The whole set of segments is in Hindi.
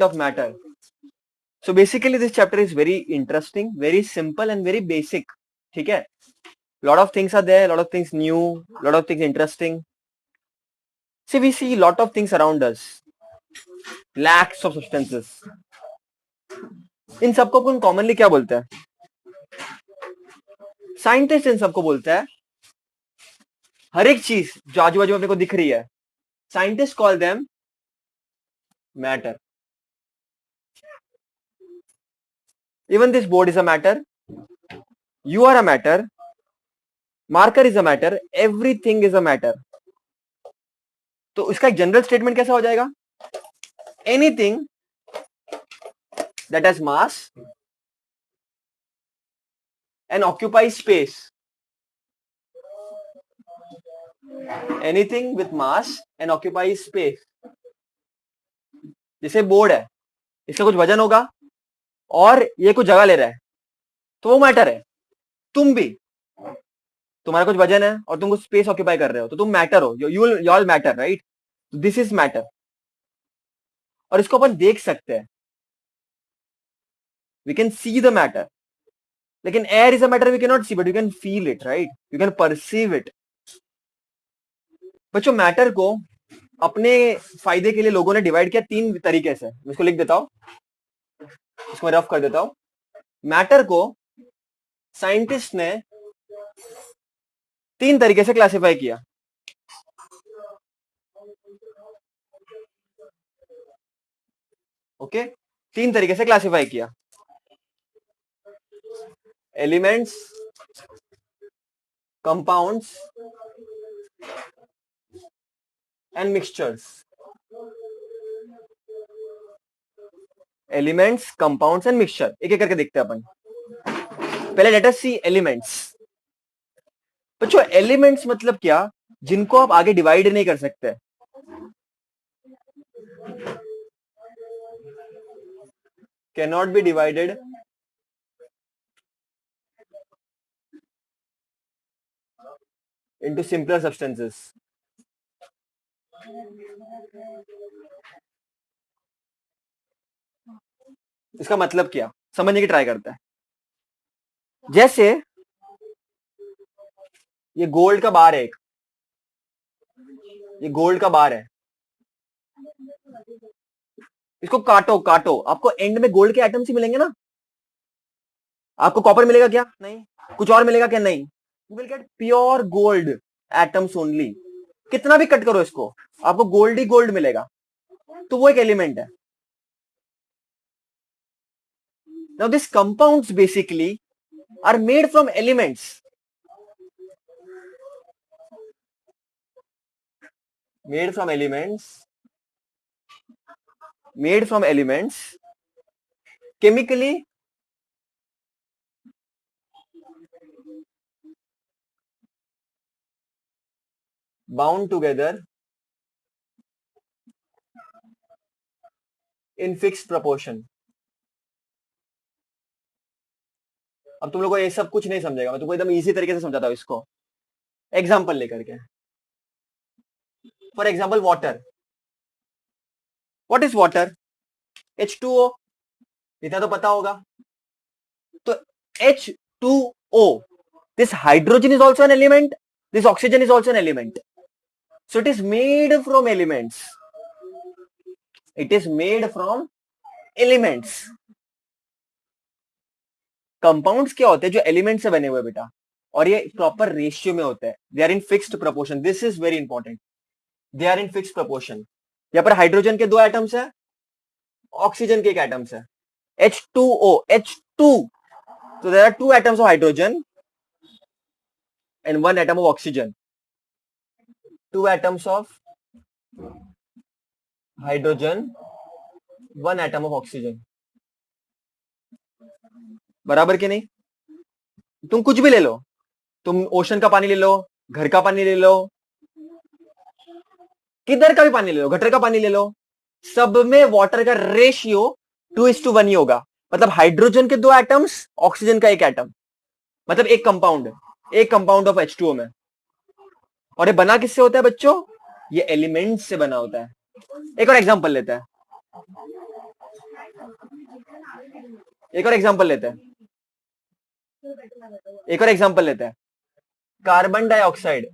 of matter. So basically this chapter is very interesting, very simple and very basic. ठीक है, lot of things are there, lot of things new, lot of things interesting. See, we see lot of things around us, lakhs of substances. इन सबको अपन कॉमनली क्या बोलते हैं? साइंटिस्ट इन सबको बोलता है हर एक चीज जो आजू बाजू अपने को दिख रही है, scientist call them matter. Even this board is a matter. You are a matter. Marker is a matter. Everything is a matter. तो इसका एक जनरल स्टेटमेंट कैसा हो जाएगा? Anything that has mass and occupies space. Anything with mass and occupies space. जैसे बोर्ड है, इसका कुछ वजन होगा और ये कुछ जगह ले रहा है, तो वो मैटर है. तुम भी, तुम्हारा कुछ वजन है और तुम कुछ स्पेस ऑक्यूपाई कर रहे हो, तो तुम मैटर हो. You all matter, right? This is matter. और इसको अपन देख सकते हैं, we can see the matter. लेकिन air is a matter we can not see, but you can feel it, right? You can perceive it. बच्चों, मैटर को अपने फायदे के लिए लोगों ने डिवाइड किया 3 तरीके से. मैं इसको लिख देता हूं, इसको रफ कर देता हूं. मैटर को साइंटिस्ट ने 3 तरीके से क्लासिफाई किया. ओके, 3 तरीके से क्लासिफाई किया. Elements, compounds and mixtures. Elements, compounds and mixture. एक एक करके देखते हैं अपन. पहले लेट अस सी एलिमेंट्स. बच्चों, एलिमेंट्स मतलब क्या? जिनको आप आगे डिवाइड नहीं कर सकते. Can not be divided into simpler substances. इसका मतलब क्या, समझने की ट्राई करता है. जैसे ये गोल्ड का बार है, एक ये गोल्ड का बार है. इसको काटो काटो, आपको एंड में गोल्ड के एटम्स ही मिलेंगे ना. आपको कॉपर मिलेगा क्या? नहीं. कुछ और मिलेगा क्या? नहीं. You will get pure gold atoms only. कितना भी कट करो इसको, आपको गोल्ड ही गोल्ड मिलेगा. तो वो एक एलिमेंट है. Now this compounds basically are made from elements. Made from elements chemically bound together in fixed proportion. अब तुम लोगों को ये सब कुछ नहीं समझेगा, मैं तुमको एकदम इजी तरीके से समझाता हूं इसको एग्जांपल लेकर के. For example water. What is water? H2O. इतना तो पता होगा. तो H2O, this hydrogen is also an element, this oxygen is also an element. So it is made from elements. It is made from elements. Compounds क्या होते हैं? जो एलिमेंट से बने हुए बेटा, और ये प्रॉपर रेशियो में होते हैं. They are in fixed proportion. This is very important. They are in fixed proportion. यहां पर हाइड्रोजन के 2 एटम्स है, ऑक्सीजन के 1 एटम्स है. H2O, H2. So there are 2 atoms of hydrogen and 1 atom of oxygen. 2 atoms of hydrogen, 1 atom of oxygen. बराबर कि नहीं? तुम कुछ भी ले लो, तुम ओशन का पानी ले लो, घर का पानी ले लो, किधर का भी पानी ले लो, गटर का पानी ले लो, सब में वाटर का रेशियो 2:1 ही होगा. मतलब हाइड्रोजन के 2 एटम्स, ऑक्सीजन का 1 एटम, मतलब एक कंपाउंड ऑफ H2O में. और ये बना किससे होता है बच्चों? ये एलिमेंट से बना होता है. एक और एग्जांपल लेते हैं. एक और एग्जांपल लेते हैं, एक और एग्जांपल लेते हैं। Carbon dioxide,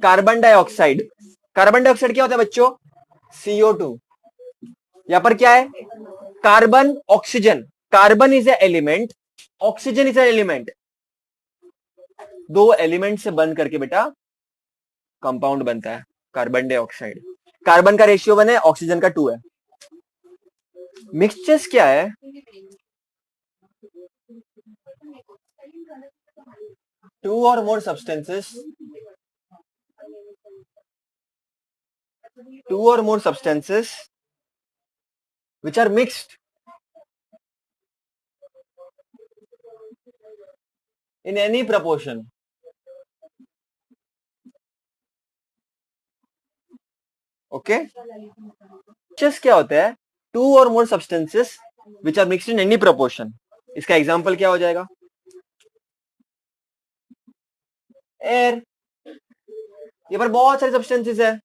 carbon dioxide, carbon dioxide क्या होता है बच्चों? CO2। यहां पर क्या है? Carbon, oxygen. Carbon is a element, oxygen is a element. दो एलिमेंट से बन करके बेटा कंपाउंड बनता है कार्बन डाइऑक्साइड। कार्बन का रेशियो 1 है, ऑक्सीजन का 2 है। मिक्सचर्स क्या है? टू और मोर substances, two or more substances which are mixed in any proportion. Okay? Just क्या होता है? Two or more substances which are mixed in any proportion. इसका एग्जाम्पल क्या हो जाएगा? एयर। ये पर बहुत सारे सब्सटेंसेस है।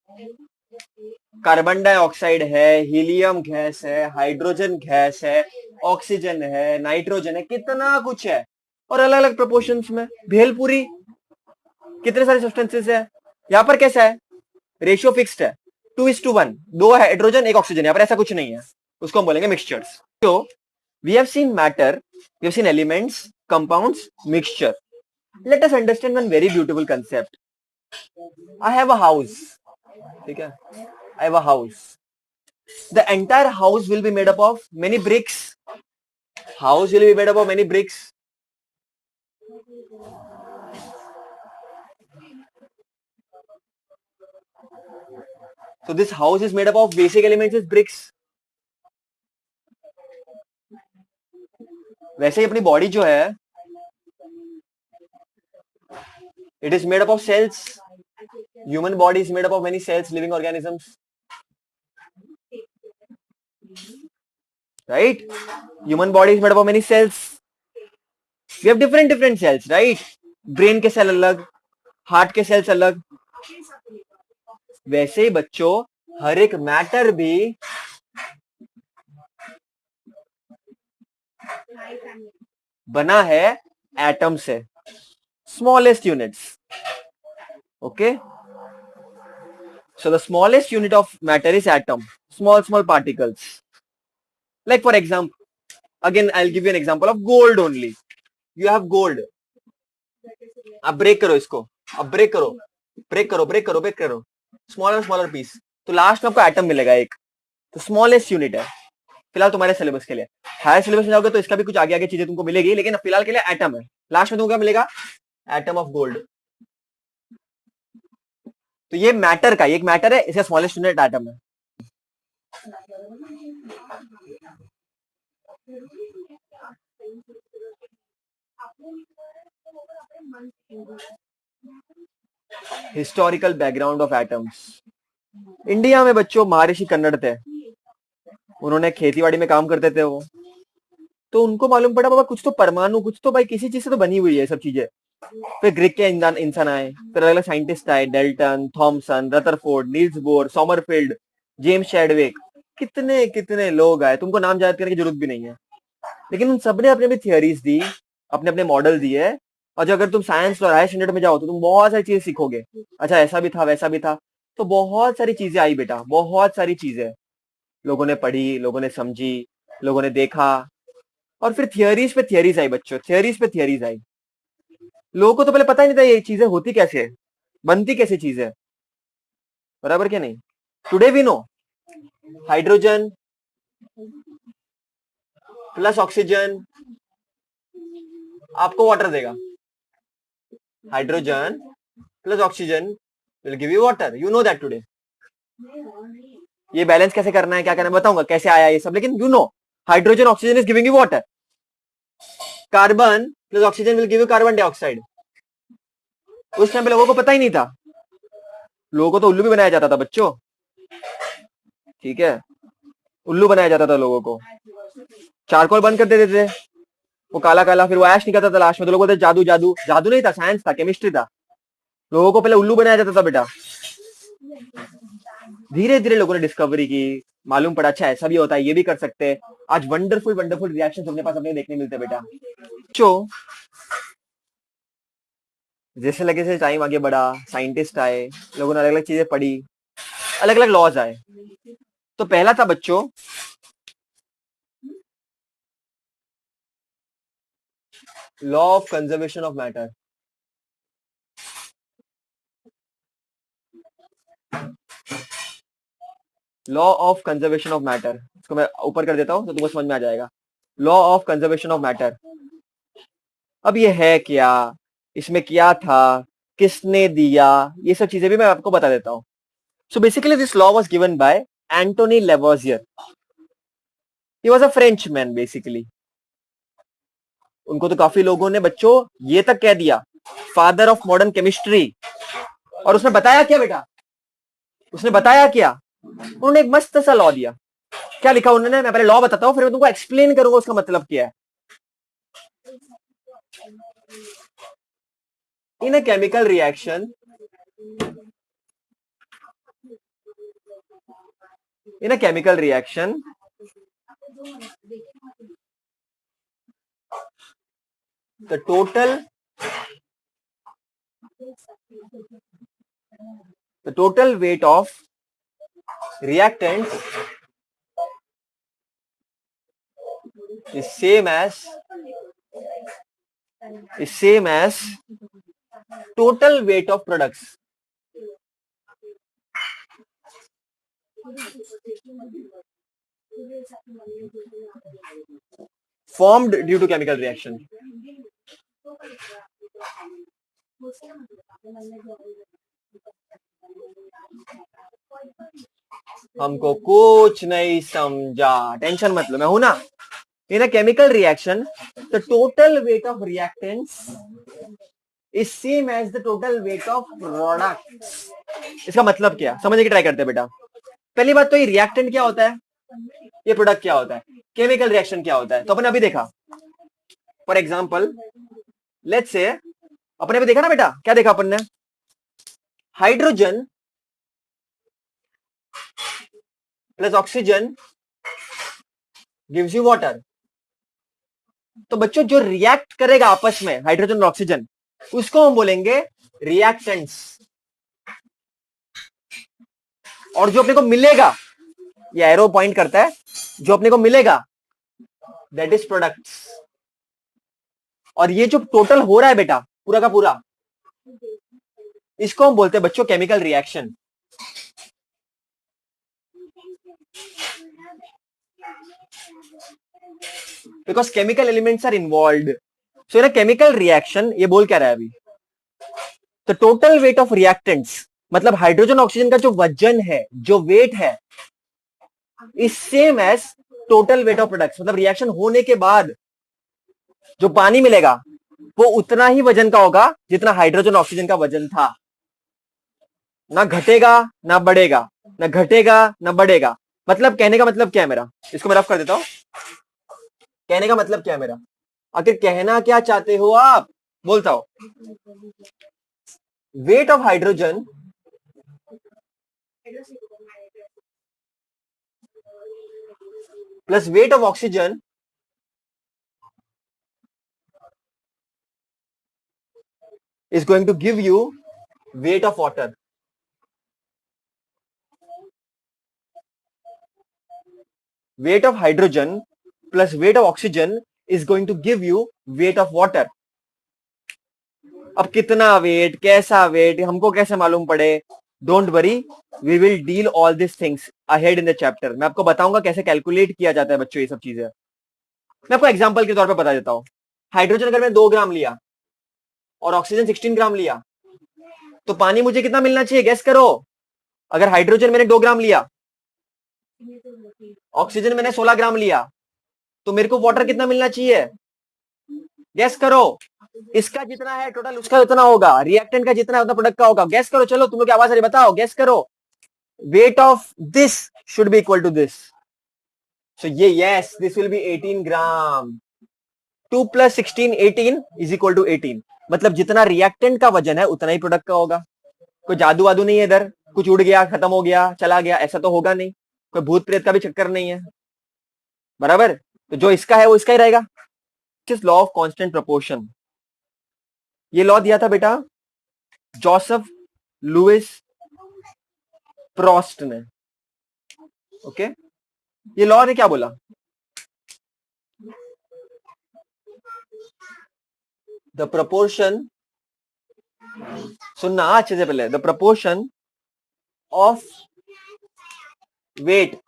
कार्बन डाइऑक्साइड है, हीलियम गैस है, हाइड्रोजन गैस है, ऑक्सीजन है, नाइट्रोजन है, कितना कुछ है और अलग अलग प्रोपोर्शंस में। भेलपुरी, कितने सारे सब्सटेंसेस है। यहां पर कैसा है? रेशियो फिक्स्ड है 2:1, 2 हाइड्रोजन 1 ऑक्सीजन। यहां पर ऐसा कुछ नहीं है, उसको हम बोलेंगे मिक्सचर्स। तो we have seen matter, we have seen elements, compounds, mixture. Let us understand one very beautiful concept. I have a house, ठीक है, I have a house. The entire house will be made up of many bricks. House will be made up of many bricks. So this house is made up of basic elements is bricks. वैसे ही अपनी बॉडी जो है, it is made up of cells. Human body is made up of many cells, living organisms. Right? Human body is made up of many cells. We have different cells, right? Brain के सेल अलग, हार्ट के सेल्स अलग। वैसे ही बच्चों हर एक मैटर भी बना है एटम से, smallest units. Okay, so the smallest unit of matter is atom, small particles. Like for example, again I'll give you an example of gold only. You have gold, अब ब्रेक करो इसको, अब ब्रेक करो, ब्रेक करो, ब्रेक करो, ब्रेक करो, स्मॉलर पीस, तो लास्ट में आपको एटम मिलेगा एक। तो स्मॉलेस्ट यूनिट है फिलहाल तुम्हारे सिलेबस के लिए। हायर सिलेबस में जाओगे तो इसका भी कुछ आगे आगे चीजें तुमको मिलेगी, लेकिन फिलहाल के लिए एटम है। लास्ट में तुमको क्या मिलेगा? Atom of gold. तो ये मैटर का, एक मैटर है, इसका स्मॉलेस्ट यूनिट एटम है। Historical background of atoms. India में बच्चों महर्षि कन्नड़ थे, उन्होंने खेतीबाड़ी में काम करते थे वो, तो उनको मालूम पड़ा बाबा कुछ तो परमाणु, कुछ तो भाई किसी चीज से तो बनी हुई है सब चीजें। फिर ग्रीक के इंसान आए, फिर अलग अलग साइंटिस्ट आए, Dalton, Thomson, Rutherford, Niels Bohr, Sommerfeld, James Chadwick, कितने कितने लोग आए, तुमको नाम याद करने की जरूरत भी नहीं है। लेकिन उन सबने अपनी अपनी थियरीज दी, अपने अपने मॉडल दिए। और जो अगर तुम साइंस और हायर स्टैंडर्ड में जाओ तो तुम बहुत सारी चीजें सीखोगे। अच्छा ऐसा भी था, वैसा भी था, तो बहुत सारी चीजें आई बेटा, बहुत सारी चीजें लोगों ने पढ़ी, लोगों ने समझी, लोगों ने देखा, और फिर थियरीज पे थियरीज आई बच्चों, थियरीज पे थियरीज आई। लोगों को तो पहले पता ही नहीं था ये चीजें होती कैसे है, बनती कैसे चीज है, बराबर क्या नहीं। Today we know hydrogen plus oxygen आपको वाटर देगा। Hydrogen plus oxygen will give you water, you know that today. ये बैलेंस कैसे करना है, क्या करना है बताऊंगा, कैसे आया ये सब, लेकिन you know hydrogen oxygen is giving you water. Carbon plus oxygen will give you carbon dioxide. उस टाइम पे लोगों को पता ही नहीं था, लोगों को तो उल्लू भी बनाया जाता था बच्चों, ठीक है, उल्लू बनाया जाता था लोगों को। चारकोल बंद कर देते थे, वो काला काला, फिर वो ऐश निकलता था लास्ट में, तो लोग बोलते जादू जादू। जादू नहीं था, साइंस था, केमिस्ट्री था। लोगों को पहले उल्लू बनाया जाता था बेटा। धीरे धीरे लोगों ने डिस्कवरी की, मालूम पड़ा अच्छा ऐसा भी होता है, ये भी कर सकते हैं। आज वंडरफुल वंडरफुल रिएक्शन अपने पास अपने देखने मिलते हैं बेटा। जो जैसे लगे जैसे टाइम आगे बढ़ा, साइंटिस्ट आए, लोगों ने अलग अलग चीजें पढ़ी, अलग अलग लॉज आए। तो पहला था बच्चों law of conservation of matter. Law of conservation of matter, इसको मैं ऊपर कर देता हूं तो तुमको समझ में आ जाएगा। Law of conservation of matter. अब ये है क्या, इसमें क्या था, किसने दिया, ये सब चीजें भी मैं आपको बता देता हूं। So basically this law was given by Antoine Lavoisier. He was a French man basically. उनको तो काफी लोगों ने बच्चों ये तक कह दिया फादर ऑफ मॉडर्न केमिस्ट्री। और उसने बताया क्या बेटा, उसने बताया क्या, उन्होंने एक मस्त सा लॉ दिया। क्या लिखा उन्होंने, मैं पहले लॉ बताता हूं फिर मैं तुमको एक्सप्लेन करूंगा उसका मतलब क्या है। In a chemical reaction, in a chemical reaction, the total weight of reactants is same as total weight of products formed due to chemical reaction. हमको कुछ नहीं समझा, टेंशन मत लो, मैं हूं ना। In a chemical reaction the total weight of reactants is same as the total weight of products. इसका मतलब क्या, समझने की ट्राई करते हैं बेटा। पहली बात तो ये रिएक्टेंट क्या होता है, ये प्रोडक्ट क्या होता है, केमिकल रिएक्शन क्या होता है, तो अपन अभी देखा। फॉर एग्जाम्पल लेट्स से अपने भी देखा ना बेटा, क्या देखा अपन ने, hydrogen plus oxygen gives you water. तो बच्चों जो रिएक्ट करेगा आपस में हाइड्रोजन और ऑक्सीजन, उसको हम बोलेंगे रिएक्टेंट्स। और जो अपने को मिलेगा, ये एरो पॉइंट करता है, जो अपने को मिलेगा दैट इज प्रोडक्ट्स। और ये जो टोटल हो रहा है बेटा पूरा का पूरा, इसको हम बोलते हैं बच्चों chemical reaction. Because chemical elements are involved. So in a chemical reaction, ये बोल क्या रहा है अभी, तो टोटल वेट ऑफ रिएक्टेंट्स मतलब हाइड्रोजन ऑक्सीजन का जो वजन है, जो वेट है, is same as total weight of products. मतलब रिएक्शन होने के बाद जो पानी मिलेगा वो उतना ही वजन का होगा जितना हाइड्रोजन ऑक्सीजन का वजन था। ना घटेगा ना बढ़ेगा, ना घटेगा ना बढ़ेगा। मतलब कहने का मतलब क्या है मेरा, इसको मैं रफ कर देता हूं। कहने का मतलब क्या है मेरा, आखिर कहना क्या चाहते हो आप, बोलता हूं। Weight of hydrogen plus weight of oxygen is going to give you weight of water. Weight of hydrogen plus weight of oxygen is going to give you weight of water. अब कितना वेट, कैसा वेट, हमको कैसे मालूम पड़े, don't worry, we will deal all this things ahead in the chapter. मैं आपको बताऊंगा कैसे कैलकुलेट किया जाता है बच्चों ये सब चीजें। मैं आपको एग्जांपल के तौर पे बता देता हूं। हाइड्रोजन अगर मैं 2 ग्राम लिया और ऑक्सीजन 16 ग्राम लिया, तो पानी मुझे कितना मिलना चाहिए, गेस करो। अगर हाइड्रोजन मैंने 2 ग्राम लिया, ऑक्सीजन मैंने 16 ग्राम लिया, तो मेरे को वाटर कितना मिलना चाहिए, गेस करो। इसका जितना है टोटल उसका उतना होगा, रिएक्टेंट का जितना है उतना प्रोडक्ट का होगा। गेस करो, चलो तुम लोग की आवाज आ रही, बताओ, गेस करो। Weight of this should be equal to this. So ये yes, this will be 18 gram. 2 plus 16 18 is equal to 18। मतलब जितना रिएक्टेंट का वजन है उतना ही प्रोडक्ट का होगा। कोई जादू वादू नहीं है इधर। कुछ उड़ गया, खत्म हो गया, चला गया, ऐसा तो होगा नहीं। कोई भूत प्रेत का भी चक्कर नहीं है, बराबर। तो जो इसका है वो इसका ही रहेगा। लॉ ऑफ कांस्टेंट प्रोपोर्शन, ये लॉ दिया था बेटा जोसेफ लुइस प्रोस्ट ने। ओके, ये लॉ ने क्या बोला? द प्रपोर्शन, सुनना अच्छे से पहले, द प्रपोर्शन ऑफ वेट,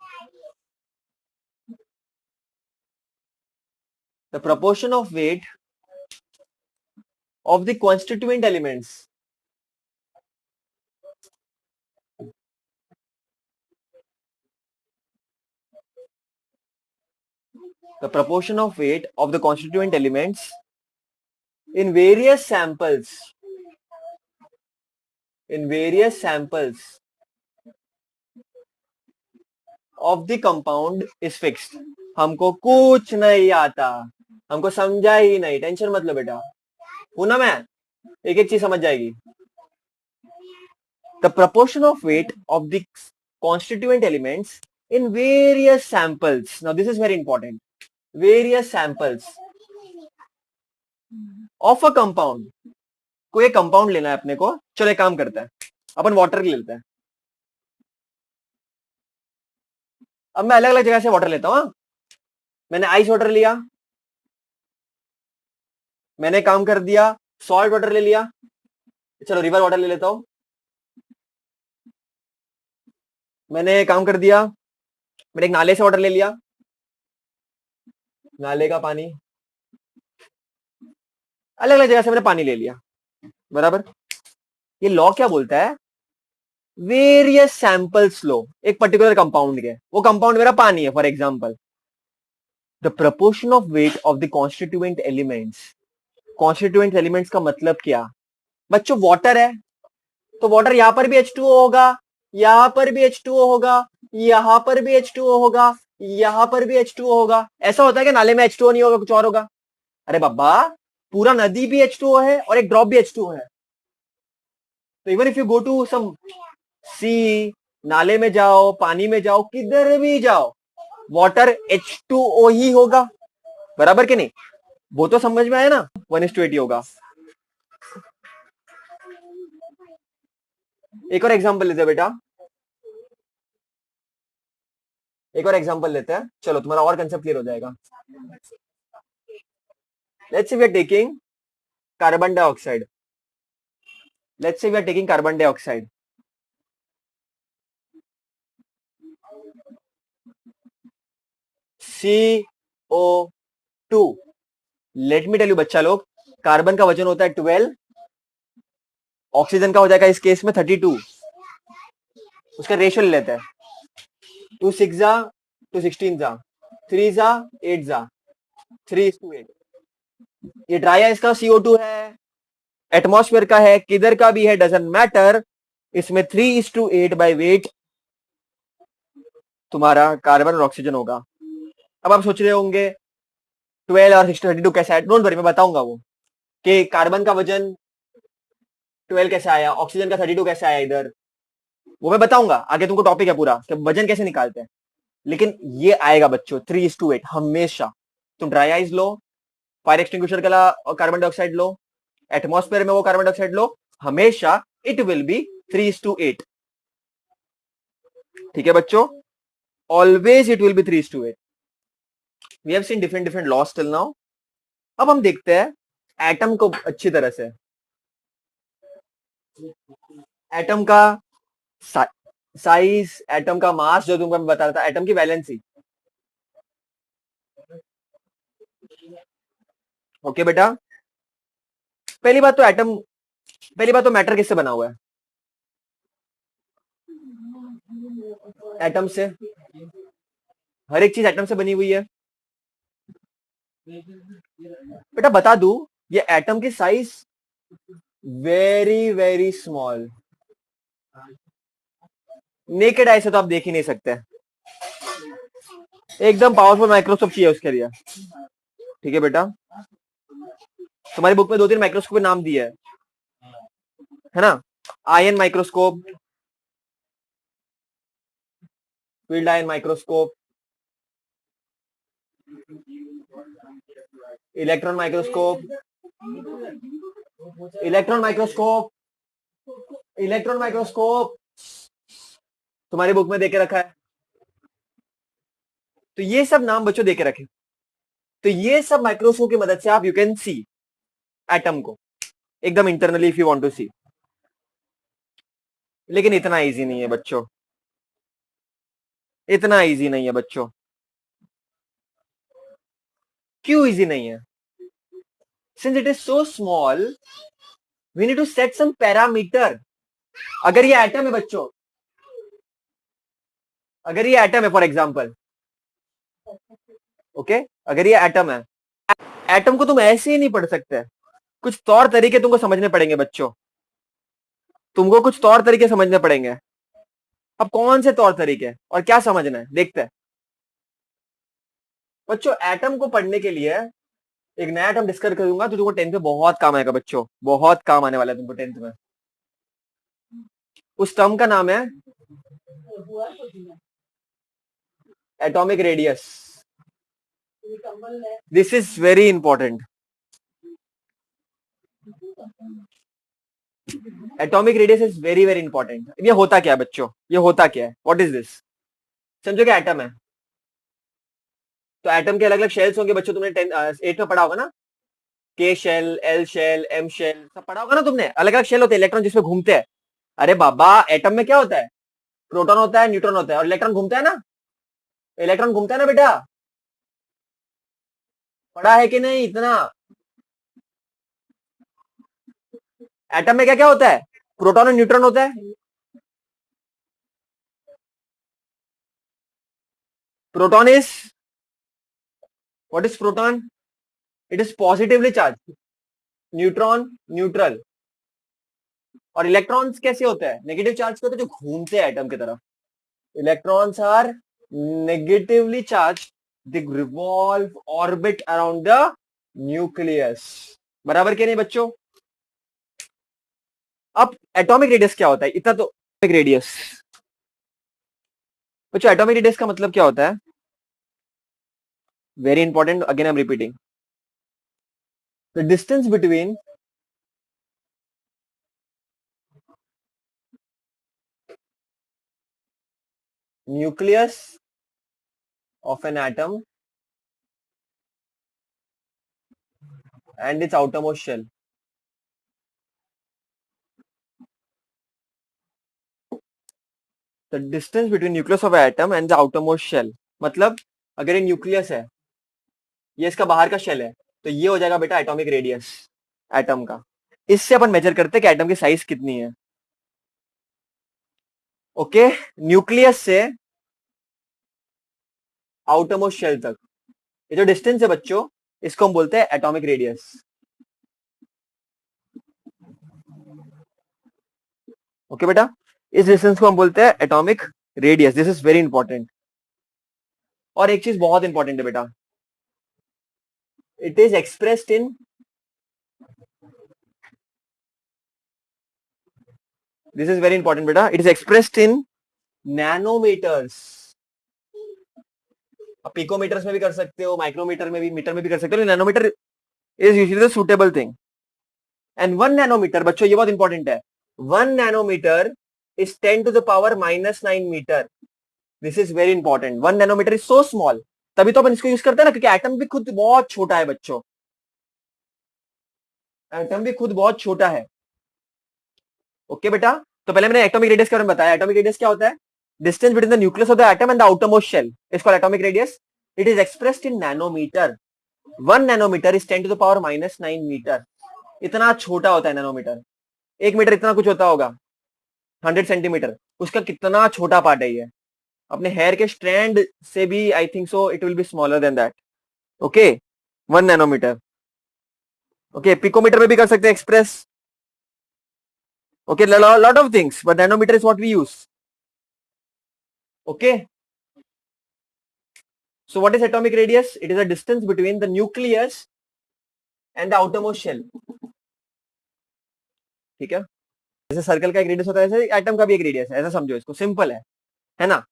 द proportion of weight of the constituent elements, the proportion of weight of the constituent elements in various samples, in various samples of the compound is fixed। हमको कुछ नहीं आता, हमको समझा ही नहीं, टेंशन मत लो बेटा, पूना मैं एक एक चीज समझ जाएगी। The proportion of weight of the constituent elements in various samples, now this is very important, various samples of a compound, कोई एक कंपाउंड लेना है अपने को। चलो एक काम करते हैं, अपन वाटर ले लेते हैं। अब मैं अलग अलग जगह से वाटर लेता हूं। मैंने आइस वाटर लिया, मैंने काम कर दिया सॉल्ट वाटर ले लिया, चलो रिवर वाटर ले लेता हूं। मैंने काम कर दिया, मैंने एक नाले से वाटर ले लिया, नाले का पानी, अलग अलग जगह से मैंने पानी ले लिया, बराबर। ये लॉ क्या बोलता है? वेरियस सैंपल्स लो एक पर्टिकुलर कंपाउंड के, वो कंपाउंड मेरा पानी है for example. The proportion of weight of the constituent elements, constituent elements का मतलब क्या बच्चों? वाटर है तो वाटर यहां पर भी H2O होगा, यहां पर भी H2O होगा, यहां पर भी H2O होगा, यहां पर भी H2O होगा। ऐसा होता है कि नाले में H2O नहीं होगा, कुछ और होगा? अरे बाबा, पूरा नदी भी H2O है और एक ड्रॉप भी H2O है। तो even if you go to some sea, नाले में जाओ, पानी में जाओ, किधर भी जाओ, वाटर H2O ही होगा, बराबर कि नहीं? वो तो समझ में आया ना, 1:80 होगा। एक और एग्जांपल लेते हैं बेटा, एक और एग्जांपल लेते हैं, चलो तुम्हारा और कंसेप्ट क्लियर हो जाएगा। Let's say we are taking carbon dioxide, let's say we are taking carbon dioxide, CO2। Let me tell you बच्चा लोग, कार्बन का वजन होता है 12, ऑक्सीजन का हो जाएगा इस केस में 32। उसका रेशियो ले लेते हैं, 2 6 जा, 2 16 जा, 3 जा, 8 जा, 3:8। ये ड्राई आइस का CO2 है, एटमॉस्फेयर का है, किधर का भी है, डजंट मैटर। इसमें 3:8 बाय वेट तुम्हारा कार्बन और ऑक्सीजन होगा। अब आप सोच रहे होंगे 12 और 32 कैसे आया? डोंट वरी, मैं बताऊंगा वो कि कार्बन का वजन 12 कैसे आया, ऑक्सीजन का 32 कैसे आया इधर, वो मैं बताऊंगा आगे। तुमको टॉपिक है पूरा कि वजन कैसे निकालते हैं, लेकिन ये आएगा बच्चों 3:8 हमेशा। तुम ड्राई आइस लो, फायर एक्सटिंग्विशर का कार्बन डाइऑक्साइड लो, एटमॉस्फेयर में वो कार्बन डाइऑक्साइड लो, हमेशा इट विल बी 3:8। ठीक है बच्चों, always it will be 3:8। We have seen different different laws till now. अब हम देखते हैं एटम को अच्छी तरह से। एटम का साइज, एटम का मास, जो तुमको मैं बता रहा था, एटम की वैलेंसी। ओके बेटा, पहली बात तो एटम, पहली बात तो मैटर किससे बना हुआ है? एटम से। हर एक चीज एटम से बनी हुई है। बेटा बता दूं, ये एटम की size very very small, naked eye से तो आप देख ही नहीं सकते, एकदम पावरफुल माइक्रोस्कोप चाहिए उसके लिए। ठीक है बेटा, तुम्हारी बुक में 2-3 माइक्रोस्कोप के नाम दिए है ना? Ion microscope, field ion microscope, electron microscope, electron microscope, electron microscope तुम्हारी बुक में देके रखा है। तो ये सब नाम बच्चों देके रखे। तो ये सब माइक्रोस्कोप की मदद से आप यू कैन सी एटम को एकदम internally if you want to see. लेकिन इतना इजी नहीं है बच्चों, इतना इजी नहीं है बच्चों। क्यों इजी नहीं है? Since it is so small we need to set some parameter. अगर ये एटम है बच्चों, अगर ये एटम है फॉर एग्जांपल, ओके, अगर ये एटम है, एटम को तुम ऐसे ही नहीं पढ़ सकते, कुछ तौर तरीके तुमको समझने पड़ेंगे बच्चों, तुमको कुछ तौर तरीके समझने पड़ेंगे। अब कौन से तौर तरीके और क्या समझना है देखते हैं बच्चों। एटम को पढ़ने के लिए एक नया एटम डिस्कस करूंगा तो तुमको टेंथ में बहुत काम आएगा बच्चों, बहुत काम आने वाला है तुमको टेंथ में। उस टर्म का नाम है atomic radius. This is very important. Atomic radius is very very important. ये होता क्या है बच्चों, ये होता क्या है, व्हाट इज दिस? समझो क्या एटम है, तो एटम के अलग अलग शेल्स होंगे बच्चों, तुमने 8 में पढ़ा होगा ना, K shell, L shell, M shell, सब पढ़ा होगा ना तुमने। अलग अलग शेल होते हैं, इलेक्ट्रॉन जिसमें घूमते हैं। अरे बाबा, एटम में क्या होता है? प्रोटॉन होता है, न्यूट्रॉन होता है, और इलेक्ट्रॉन घूमता है ना, इलेक्ट्रॉन घूमता है ना बेटा, पढ़ा है कि नहीं इतना? एटम में क्या क्या होता है? प्रोटॉन और न्यूट्रॉन होता है। Proton is, what is proton? It is positively charge, neutron neutral. और इलेक्ट्रॉन्स कैसे होते हैं? नेगेटिव चार्ज के होते हैं, जो घूमते हैं एटम की तरफ। Electrons are negatively charge, they revolve orbit around the nucleus. बराबर के नहीं बच्चों? अब एटॉमिक रेडियस क्या होता है इतना तो, एटॉमिक रेडियस बच्चों, एटॉमिक रेडियस का मतलब क्या होता है? Very important, again I am repeating, the distance between nucleus of an atom and its outermost shell. The distance between nucleus of an atom and the outermost shell, मतलब अगर ये न्यूक्लियस है, ये इसका बाहर का शेल है, तो ये हो जाएगा बेटा एटॉमिक रेडियस एटम का। इससे अपन मेजर करते हैं कि एटम की साइज कितनी है। ओके, न्यूक्लियस से आउटरमोस्ट शेल तक ये जो डिस्टेंस है बच्चों, इसको हम बोलते हैं एटॉमिक रेडियस। ओके बेटा, इस डिस्टेंस को हम बोलते हैं atomic radius. This is very important. और एक चीज बहुत इंपॉर्टेंट है बेटा, it is expressed in, this is very important बेटा, it is expressed in nanometers. आप पिकोमीटर्स में भी कर सकते हो, माइक्रोमीटर में भी, मीटर में भी कर सकते हो, nanometre is usually the suitable thing. And 1 nanometre बच्चों, ये बहुत इंपॉर्टेंट है, 1 nanometre is 10 to the power -9 metre. This is very important, 1 nanometre is so small. तभी तो अपन इसको यूज करते हैं ना, क्योंकि एटम भी खुद बहुत छोटा है बच्चों, एटम भी खुद बहुत छोटा है। ओके बेटा, तो पहले मैंने एटॉमिक रेडियस के बारे में बताया। एटॉमिक रेडियस क्या होता है? Distance between the nucleus of the atom and the outermost shell is called atomic radius. It is expressed in nanometre. 1 nanometre is 10 to the power -9 metre. इतना छोटा होता है नैनोमीटर। 1 मीटर इतना कुछ होता होगा, 100 सेंटीमीटर, उसका कितना छोटा पार्ट है ये। अपने हेयर के स्ट्रैंड से भी I think so it will be smaller than that. Okay, 1 nanometre. Okay, picometre में भी कर सकते हैं express. Okay, lot of things, but nanometre is what we use. Okay, so what is atomic radius? It is a distance between the nucleus and the outermost shell. ठीक है, जैसे सर्कल का एक रेडियस होता है, ऐसे एटम का भी एक रेडियस है, ऐसा समझो इसको, सिंपल है ना?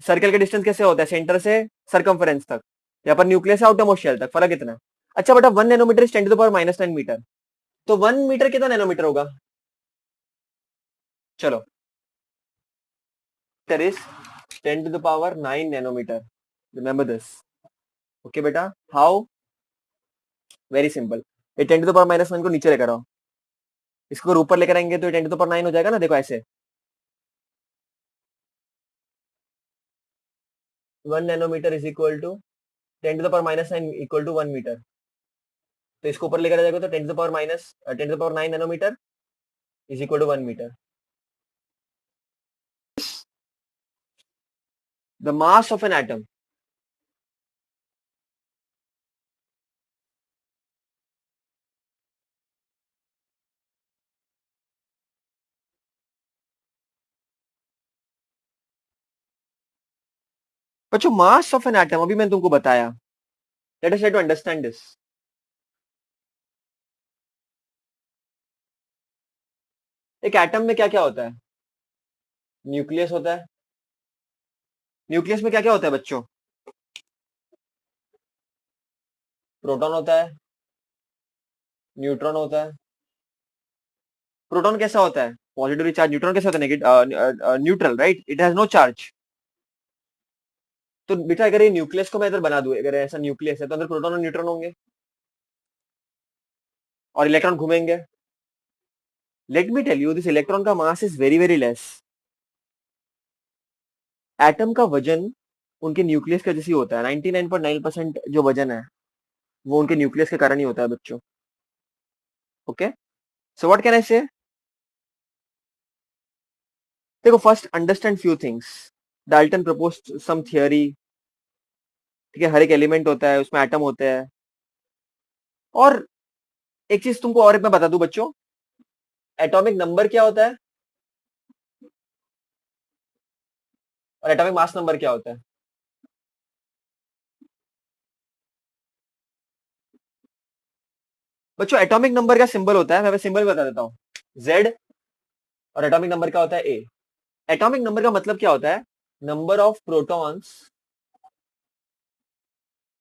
सर्कल का डिस्टेंस कैसे होता है, सेंटर से सरकमफेरेंस तक, यहाँ पर न्यूक्लियस से आउटर मोस्ट शेल तक, फर्क कितना है? अच्छा बेटा 1 नैनोमीटर इज 10⁻⁹ मीटर, तो 1 मीटर कितना नैनोमीटर होगा? चलो, metre is 10⁹ nanometre, remember this. Okay बेटा, हाउ? वेरी सिंपल, ये 10⁻⁹ को नीचे लेकर आओ, इसको अगर ऊपर लेकर आएंगे तो ये 10⁹ हो जाएगा ना, देखो ऐसे 1 nanometre is equal to 10⁻⁹ equal to 1 metre, तो इसको ऊपर लेकर आ जाएगा तो 10⁻⁹ nanometre is equal to 1 metre. The mass of an atom, बच्चों मास ऑफ एन एटम अभी मैंने तुमको बताया, let us try to understand this. एक एटम में क्या क्या होता है? न्यूक्लियस होता है, न्यूक्लियस में क्या क्या होता है बच्चों? प्रोटॉन होता है, न्यूट्रॉन होता है। प्रोटॉन कैसा होता है? Positively charge. न्यूट्रॉन कैसा होता है? Negative, neutral, right, it has no charge. तो बेटा अगर ये न्यूक्लियस को मैं इधर बना दूं, अगर ऐसा न्यूक्लियस है तो अंदर प्रोटॉन और न्यूट्रॉन होंगे और इलेक्ट्रॉन घूमेंगे। Let me tell you, this electron का mass is very very less. Atom का वजन उनके न्यूक्लियस का जैसे होता है, 99.9% जो वजन है वो उनके न्यूक्लियस के कारण ही होता है बच्चों। Okay, so what can I say? देखो first understand few things. Dalton proposed some theory, ठीक है, हर एक एलिमेंट होता है उसमें एटम होते हैं। और एक चीज तुमको और एक मैं बता दूं बच्चों, एटॉमिक नंबर क्या होता है और एटॉमिक मास नंबर क्या होता है? बच्चों एटॉमिक नंबर का सिंबल होता है, मैं सिंबल बता देता हूँ, जेड, और एटॉमिक नंबर क्या होता है? ए। एटॉमिक नंबर का मतलब क्या होता है? नंबर ऑफ प्रोटॉन्स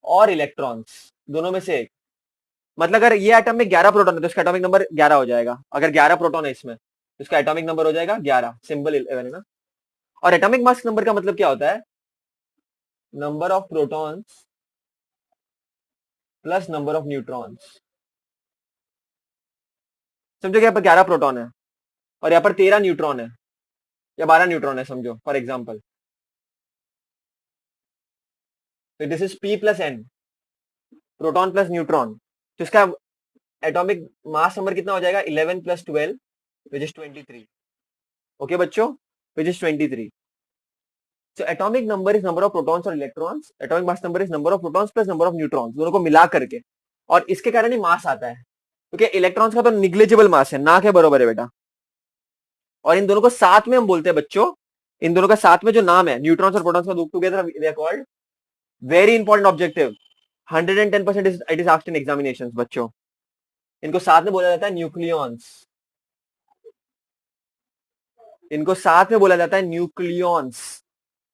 और इलेक्ट्रॉन्स दोनों में से एक। मतलब अगर ये एटम में 11 प्रोटॉन है तो इसका एटॉमिक नंबर 11 हो जाएगा। अगर 11 प्रोटॉन है इसमें तो इसका एटॉमिक नंबर हो जाएगा 11, सिंबल 11 है ना। और एटॉमिक मास नंबर का मतलब क्या होता है? Number of protons plus number of neutrons. समझो कि यहाँ पर 11 प्रोटॉन है और यहाँ पर 13 न्यूट्रॉन है या 12 न्यूट्रॉन है समझो फॉर एग्जाम्पल, तो this is P plus N, proton plus neutron. तो इसका एटॉमिक मास नंबर कितना हो जाएगा? 11 प्लस 12 विच इज 23। ओके बच्चों, which is 23। So atomic number is number of protons और electrons, atomic mass number is number of protons plus number of neutrons, दोनों को मिला करके, और इसके कारण ही मास आता है, क्योंकि इलेक्ट्रॉन्स का तो निग्लेजिबल मास है, ना के बराबर है बेटा। और इन दोनों को साथ में हम बोलते हैं बच्चों, इन दोनों का साथ में जो नाम है न्यूट्रॉन्स और प्रोटॉन्स का together they are called, very important objective, 110% it is asked in examinations बच्चों। इनको साथ में बोला जाता है न्यूक्लियॉन्स, इनको साथ में बोला जाता है न्यूक्लियॉन्स,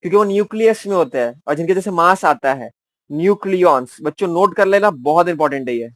क्योंकि वो न्यूक्लियस में होते हैं और जिनके जैसे मास आता है, न्यूक्लियॉन्स। बच्चों नोट कर लेना, बहुत इंपॉर्टेंट है ये।